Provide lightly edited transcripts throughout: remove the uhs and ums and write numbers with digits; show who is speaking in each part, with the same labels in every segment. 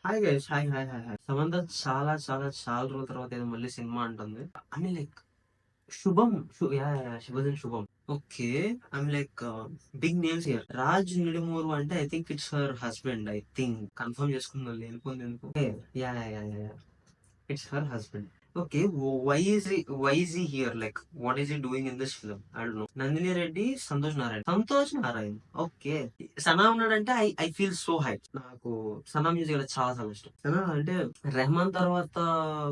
Speaker 1: Hi guys, hi hi hi hi. Samantha చాలా చాలా చాలా రోజుల తర్వాత ఏదో మళ్ళీ సినిమా అంటుంది. ఐ మీన్ లైక్ శుభం, శుభదన్ Shubham. Okay, I'm like big names here. Raj Nidumoru అంటే I think it's her husband. I think confirm చేసుకుందాం లేనుకుంది ఎందుకు. Yeah yeah yeah yeah It's her husband. Okay, why is he here? Like, what is he doing in this film? I don't know. Nandini Reddy, Santosh Narayan. Santosh Narayan. Okay. Sana ఉన్నాడంటే I feel so height. నాకు Sana music అంటే చాలా చాలా ఇష్టం. సనా అంటే రెహమాన్ తర్వాత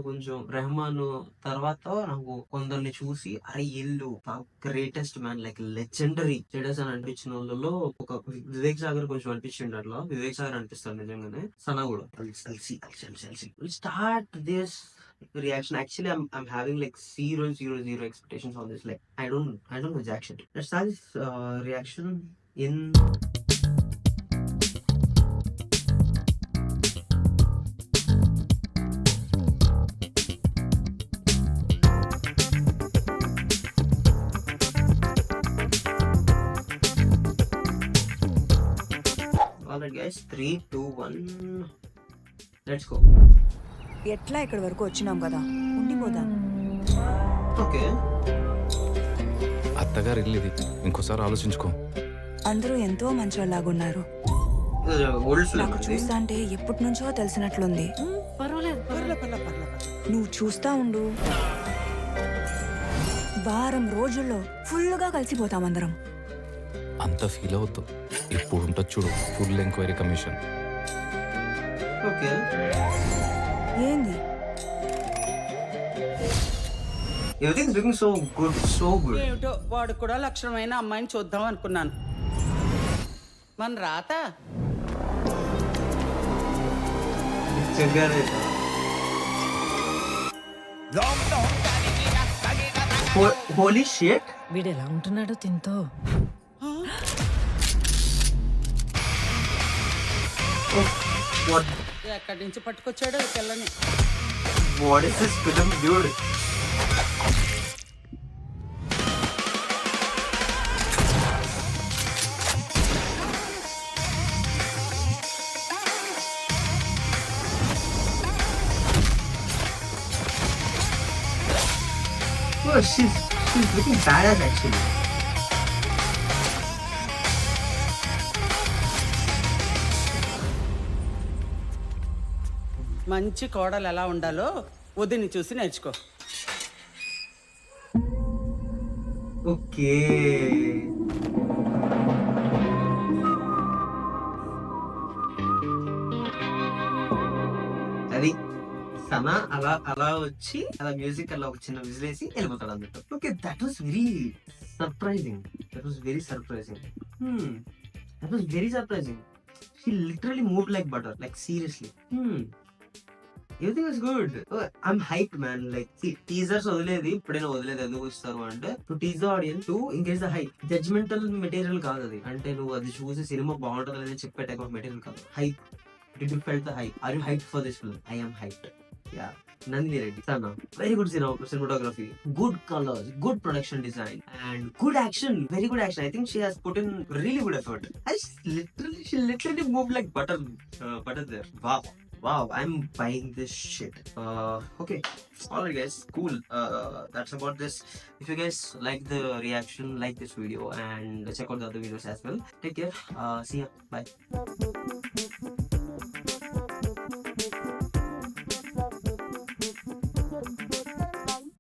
Speaker 1: కొంచెం రెహమాన్ తర్వాత నాకు కొందరిని చూసి అరే ఇల్లు greatest man, like legendary status అని అనిపించిన వాళ్ళలో ఒక వివేక్ సాగర్ కొంచెం అనిపించింది. అట్లా వివేక్ సాగర్ అనిపిస్తాడు నిజంగానే. సనా కూడా start this reaction. Actually, I'm having like 0 expectations on this. Like I don't know jack shit. Let's start this reaction in. Alright guys, 3, 2, 1, let's go.
Speaker 2: ఎట్లా ఇక్కడి వరకు వచ్చినాం కదా, ఉండిపోదాం.
Speaker 1: ఓకే,
Speaker 3: అత్తగారు ఇల్లు ఇది, ఇంకోసారి ఆలోచించుకో.
Speaker 2: అందరూ ఎంతో మంచోళ్ళలాగున్నారు. నాకు చూస్తా అంటే ఎప్పటి నుంచో తెలిసినట్లుంది. నువ్వు చూస్తా ఉండు, వారం రోజుల్లో ఫుల్గా కలిసిపోతాం అందరం.
Speaker 3: అంత ఫీల్ అవుతూ ఇప్పుడు ఉంటుంది చూడు, ఫుల్ ఎంక్వైరీ కమిషన్.
Speaker 1: ఓకే,
Speaker 2: ఏంది
Speaker 1: everything's looking so good, so good.
Speaker 4: ఏమిటో వాడు కూడా లక్షణమైన అమ్మాయిని చూద్దాం అనుకున్నాను. మన రాత
Speaker 1: Holy shit.
Speaker 5: వీడు ఎలా ఉంటున్నాడో తింతో.
Speaker 1: What
Speaker 4: ఎక్కడి నుంచి పట్టుకొచ్చాడో ఈ పిల్లని.
Speaker 1: what is this film, dude? Oh, she's looking badass actually.
Speaker 4: మంచి కోడలు ఎలా ఉండాలో వదిని చూసి నేర్చుకో.
Speaker 1: ఓకే, అది సనా అలా అలా వచ్చి అలా మ్యూజిక్ అలా ఒక చిన్న విజిలేసి వెళ్ళిపోతాడు అన్నట్టు. Okay, that was very surprising. That was very surprising. She literally moved like butter, like seriously. Everything is good. I'm hype man. Like teasers వదిలేదు, ఇప్పుడైనా వదిలేదు. ఎందుకు ఇస్తారు అంటే to tease the audience, to increase the hype. Judgmental material కాదు అది. అంటే నువ్వు అది చూసి సినిమా బాగుంటుంది అనేది చెప్పే టైప్ ఆఫ్ మెటీరియల్ కాదు. Hype. Did you felt the hype? Are you hyped for this film? I am hyped. Yeah. Nandini Reddy, Sana. Very good cinematography. Good colors, good production design, and good action. Very good action. I think she has put in really good effort. She literally moved like butter there. Wow, I'm buying this shit. Okay. Alright guys, cool. That's about this. If you guys like the reaction, like this video, and check out the other videos as well. Take care. See ya. Bye.